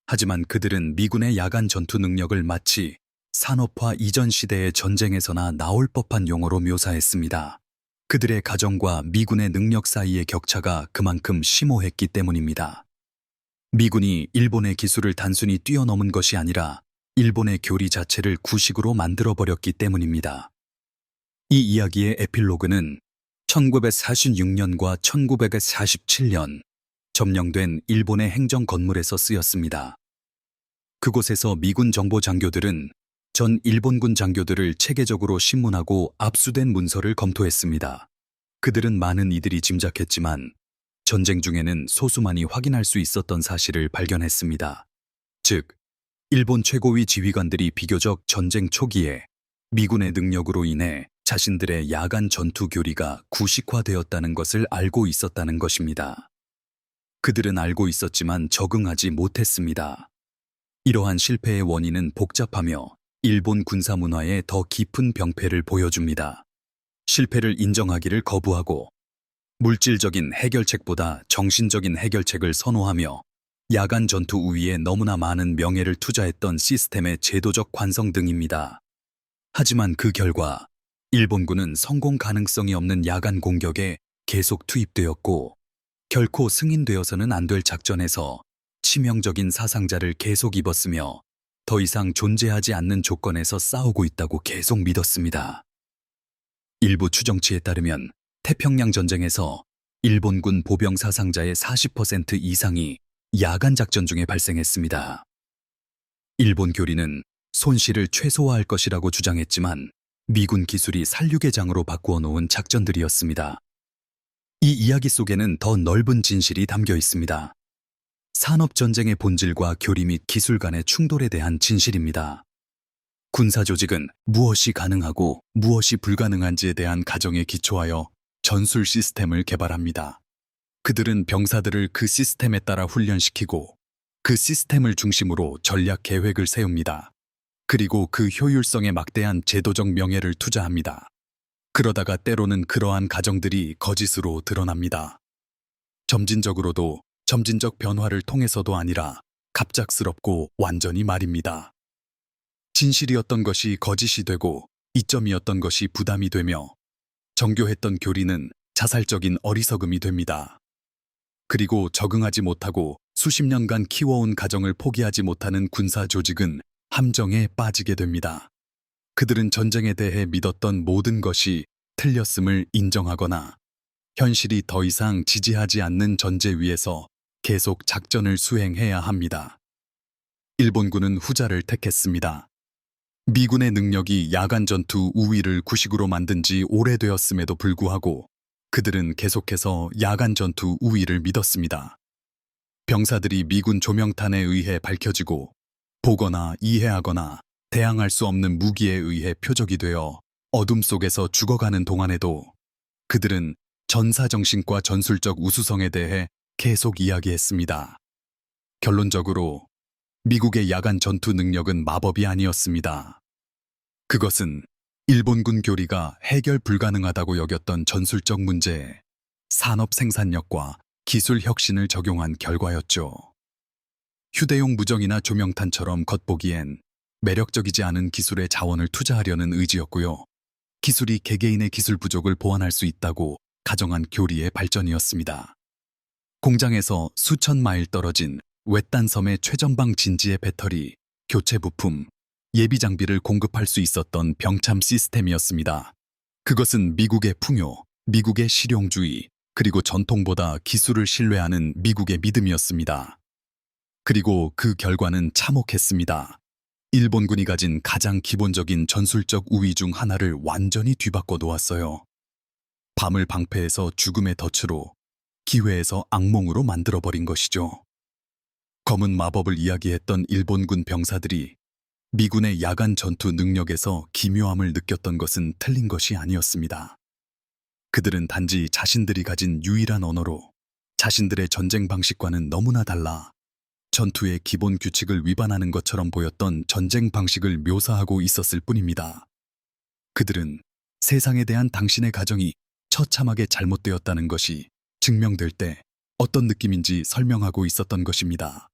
하지만 그들은 미군의 야간 전투 능력을 마치 산업화 이전 시대의 전쟁에서나 나올 법한 용어로 묘사했습니다. 그들의 가정과 미군의 능력 사이의 격차가 그만큼 심오했기 때문입니다. 미군이 일본의 기술을 단순히 뛰어넘은 것이 아니라 일본의 교리 자체를 구식으로 만들어버렸기 때문입니다. 이 이야기의 에필로그는 1946년과 1947년 점령된 일본의 행정 건물에서 쓰였습니다. 그곳에서 미군 정보 장교들은 전 일본군 장교들을 체계적으로 신문하고 압수된 문서를 검토했습니다. 그들은 많은 이들이 짐작했지만 전쟁 중에는 소수만이 확인할 수 있었던 사실을 발견했습니다. 즉, 일본 최고위 지휘관들이 비교적 전쟁 초기에 미군의 능력으로 인해 자신들의 야간 전투 교리가 구식화되었다는 것을 알고 있었다는 것입니다. 그들은 알고 있었지만 적응하지 못했습니다. 이러한 실패의 원인은 복잡하며 일본 군사 문화의 더 깊은 병폐를 보여줍니다. 실패를 인정하기를 거부하고 물질적인 해결책보다 정신적인 해결책을 선호하며 야간 전투 우위에 너무나 많은 명예를 투자했던 시스템의 제도적 관성 등입니다. 하지만 그 결과 일본군은 성공 가능성이 없는 야간 공격에 계속 투입되었고 결코 승인되어서는 안 될 작전에서 치명적인 사상자를 계속 입었으며 더 이상 존재하지 않는 조건에서 싸우고 있다고 계속 믿었습니다. 일부 추정치에 따르면 태평양 전쟁에서 일본군 보병 사상자의 40% 이상이 야간 작전 중에 발생했습니다. 일본 교리는 손실을 최소화할 것이라고 주장했지만 미군 기술이 살육의 장으로 바꾸어 놓은 작전들이었습니다. 이 이야기 속에는 더 넓은 진실이 담겨 있습니다. 산업전쟁의 본질과 교리 및 기술 간의 충돌에 대한 진실입니다. 군사조직은 무엇이 가능하고 무엇이 불가능한지에 대한 가정에 기초하여 전술 시스템을 개발합니다. 그들은 병사들을 그 시스템에 따라 훈련시키고 그 시스템을 중심으로 전략 계획을 세웁니다. 그리고 그 효율성에 막대한 제도적 명예를 투자합니다. 그러다가 때로는 그러한 가정들이 거짓으로 드러납니다. 점진적으로도 점진적 변화를 통해서도 아니라 갑작스럽고 완전히 말입니다. 진실이었던 것이 거짓이 되고 이점이었던 것이 부담이 되며 정교했던 교리는 자살적인 어리석음이 됩니다. 그리고 적응하지 못하고 수십 년간 키워온 가정을 포기하지 못하는 군사 조직은 함정에 빠지게 됩니다. 그들은 전쟁에 대해 믿었던 모든 것이 틀렸음을 인정하거나 현실이 더 이상 지지하지 않는 전제 위에서 계속 작전을 수행해야 합니다. 일본군은 후자를 택했습니다. 미군의 능력이 야간 전투 우위를 구식으로 만든 지 오래되었음에도 불구하고 그들은 계속해서 야간 전투 우위를 믿었습니다. 병사들이 미군 조명탄에 의해 밝혀지고 보거나 이해하거나 대항할 수 없는 무기에 의해 표적이 되어 어둠 속에서 죽어가는 동안에도 그들은 전사정신과 전술적 우수성에 대해 계속 이야기했습니다. 결론적으로 미국의 야간 전투 능력은 마법이 아니었습니다. 그것은 일본군 교리가 해결 불가능하다고 여겼던 전술적 문제에 산업 생산력과 기술 혁신을 적용한 결과였죠. 휴대용 무정이나 조명탄처럼 겉보기엔 매력적이지 않은 기술에 자원을 투자하려는 의지였고요. 기술이 개개인의 기술 부족을 보완할 수 있다고 가정한 교리의 발전이었습니다. 공장에서 수천 마일 떨어진 외딴 섬의 최전방 진지의 배터리, 교체 부품, 예비 장비를 공급할 수 있었던 병참 시스템이었습니다. 그것은 미국의 풍요, 미국의 실용주의, 그리고 전통보다 기술을 신뢰하는 미국의 믿음이었습니다. 그리고 그 결과는 참혹했습니다. 일본군이 가진 가장 기본적인 전술적 우위 중 하나를 완전히 뒤바꿔 놓았어요. 밤을 방패에서 죽음의 덫으로, 기회에서 악몽으로 만들어버린 것이죠. 검은 마법을 이야기했던 일본군 병사들이 미군의 야간 전투 능력에서 기묘함을 느꼈던 것은 틀린 것이 아니었습니다. 그들은 단지 자신들이 가진 유일한 언어로 자신들의 전쟁 방식과는 너무나 달라 전투의 기본 규칙을 위반하는 것처럼 보였던 전쟁 방식을 묘사하고 있었을 뿐입니다. 그들은 세상에 대한 당신의 가정이 처참하게 잘못되었다는 것이 증명될 때 어떤 느낌인지 설명하고 있었던 것입니다.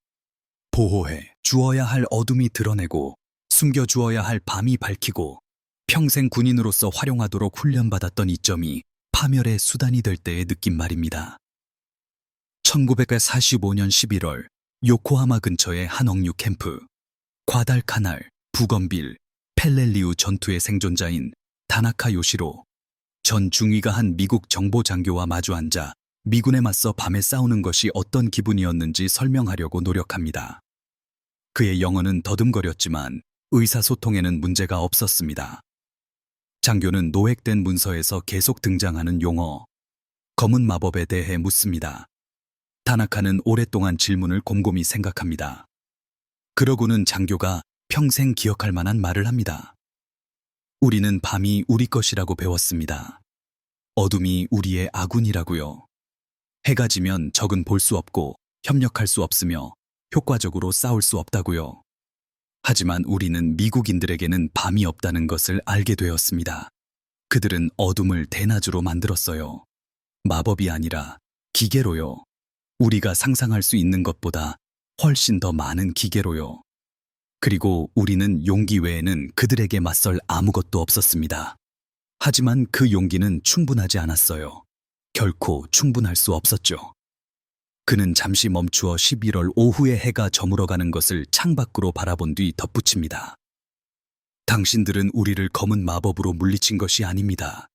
보호해 주어야 할 어둠이 드러내고 숨겨주어야 할 밤이 밝히고 평생 군인으로서 활용하도록 훈련받았던 이점이 파멸의 수단이 될 때의 느낌 말입니다. 1945년 11월 요코하마 근처의 한 억류 캠프, 과달카날, 부건빌, 펠렐리우 전투의 생존자인 다나카 요시로 전 중위가 한 미국 정보 장교와 마주 앉아 미군에 맞서 밤에 싸우는 것이 어떤 기분이었는지 설명하려고 노력합니다. 그의 영어는 더듬거렸지만 의사소통에는 문제가 없었습니다. 장교는 노획된 문서에서 계속 등장하는 용어, 검은 마법에 대해 묻습니다. 다나카는 오랫동안 질문을 곰곰이 생각합니다. 그러고는 장교가 평생 기억할 만한 말을 합니다. 우리는 밤이 우리 것이라고 배웠습니다. 어둠이 우리의 아군이라고요. 해가 지면 적은 볼 수 없고 협력할 수 없으며 효과적으로 싸울 수 없다고요. 하지만 우리는 미국인들에게는 밤이 없다는 것을 알게 되었습니다. 그들은 어둠을 대낮으로 만들었어요. 마법이 아니라 기계로요. 우리가 상상할 수 있는 것보다 훨씬 더 많은 기계로요. 그리고 우리는 용기 외에는 그들에게 맞설 아무것도 없었습니다. 하지만 그 용기는 충분하지 않았어요. 결코 충분할 수 없었죠. 그는 잠시 멈추어 11월 오후에 해가 저물어가는 것을 창밖으로 바라본 뒤 덧붙입니다. 당신들은 우리를 검은 마법으로 물리친 것이 아닙니다.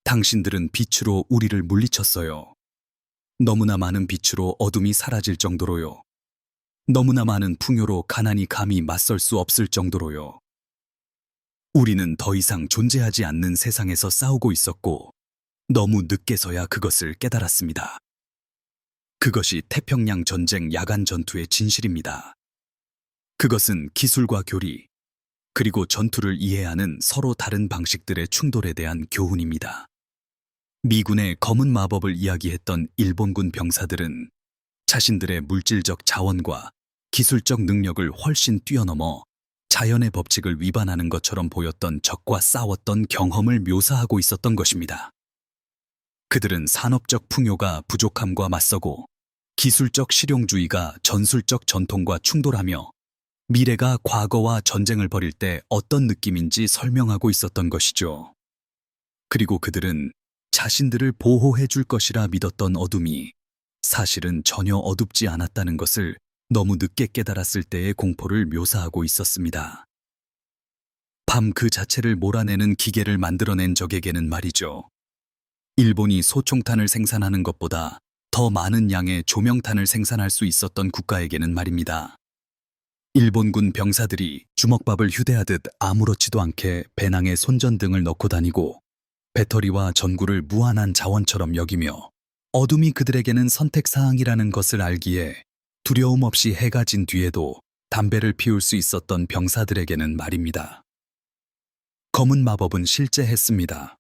당신들은 빛으로 우리를 물리쳤어요. 너무나 많은 빛으로 어둠이 사라질 정도로요. 너무나 많은 풍요로 가난이 감히 맞설 수 없을 정도로요. 우리는 더 이상 존재하지 않는 세상에서 싸우고 있었고 너무 늦게서야 그것을 깨달았습니다. 그것이 태평양 전쟁 야간 전투의 진실입니다. 그것은 기술과 교리, 그리고 전투를 이해하는 서로 다른 방식들의 충돌에 대한 교훈입니다. 미군의 검은 마법을 이야기했던 일본군 병사들은 자신들의 물질적 자원과 기술적 능력을 훨씬 뛰어넘어 자연의 법칙을 위반하는 것처럼 보였던 적과 싸웠던 경험을 묘사하고 있었던 것입니다. 그들은 산업적 풍요가 부족함과 맞서고 기술적 실용주의가 전술적 전통과 충돌하며 미래가 과거와 전쟁을 벌일 때 어떤 느낌인지 설명하고 있었던 것이죠. 그리고 그들은 자신들을 보호해 줄 것이라 믿었던 어둠이 사실은 전혀 어둡지 않았다는 것을 너무 늦게 깨달았을 때의 공포를 묘사하고 있었습니다. 밤 그 자체를 몰아내는 기계를 만들어낸 적에게는 말이죠. 일본이 소총탄을 생산하는 것보다 더 많은 양의 조명탄을 생산할 수 있었던 국가에게는 말입니다. 일본군 병사들이 주먹밥을 휴대하듯 아무렇지도 않게 배낭에 손전등을 넣고 다니고 배터리와 전구를 무한한 자원처럼 여기며 어둠이 그들에게는 선택사항이라는 것을 알기에 두려움 없이 해가 진 뒤에도 담배를 피울 수 있었던 병사들에게는 말입니다. 검은 마법은 실제했습니다.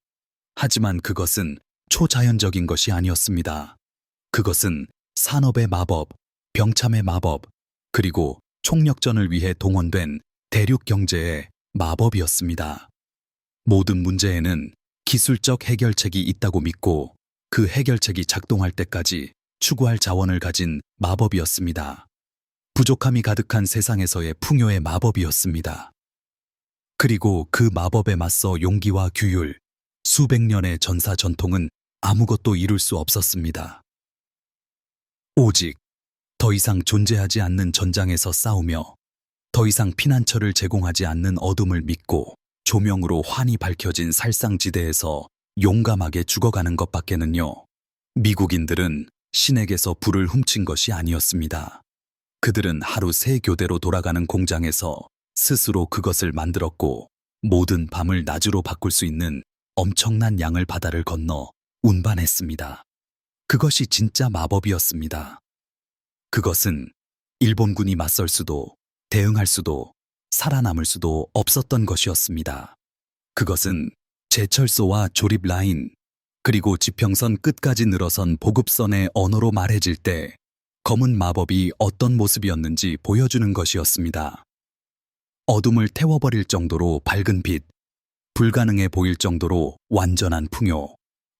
하지만 그것은 초자연적인 것이 아니었습니다. 그것은 산업의 마법, 병참의 마법, 그리고 총력전을 위해 동원된 대륙 경제의 마법이었습니다. 모든 문제에는 기술적 해결책이 있다고 믿고 그 해결책이 작동할 때까지 추구할 자원을 가진 마법이었습니다. 부족함이 가득한 세상에서의 풍요의 마법이었습니다. 그리고 그 마법에 맞서 용기와 규율, 수백 년의 전사 전통은 아무것도 이룰 수 없었습니다. 오직 더 이상 존재하지 않는 전장에서 싸우며 더 이상 피난처를 제공하지 않는 어둠을 믿고 조명으로 환히 밝혀진 살상지대에서 용감하게 죽어가는 것밖에는요. 미국인들은 신에게서 불을 훔친 것이 아니었습니다. 그들은 하루 세 교대로 돌아가는 공장에서 스스로 그것을 만들었고 모든 밤을 낮으로 바꿀 수 있는 엄청난 양을 바다를 건너 운반했습니다. 그것이 진짜 마법이었습니다. 그것은 일본군이 맞설 수도 대응할 수도 살아남을 수도 없었던 것이었습니다. 그것은 제철소와 조립 라인, 그리고 지평선 끝까지 늘어선 보급선의 언어로 말해질 때 검은 마법이 어떤 모습이었는지 보여주는 것이었습니다. 어둠을 태워버릴 정도로 밝은 빛, 불가능해 보일 정도로 완전한 풍요,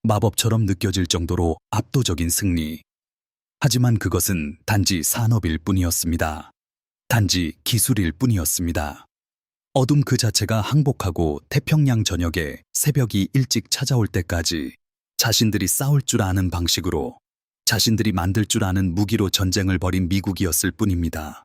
마법처럼 느껴질 정도로 압도적인 승리. 하지만 그것은 단지 산업일 뿐이었습니다. 단지 기술일 뿐이었습니다. 어둠 그 자체가 항복하고 태평양 전역에 새벽이 일찍 찾아올 때까지 자신들이 싸울 줄 아는 방식으로, 자신들이 만들 줄 아는 무기로 전쟁을 벌인 미국이었을 뿐입니다.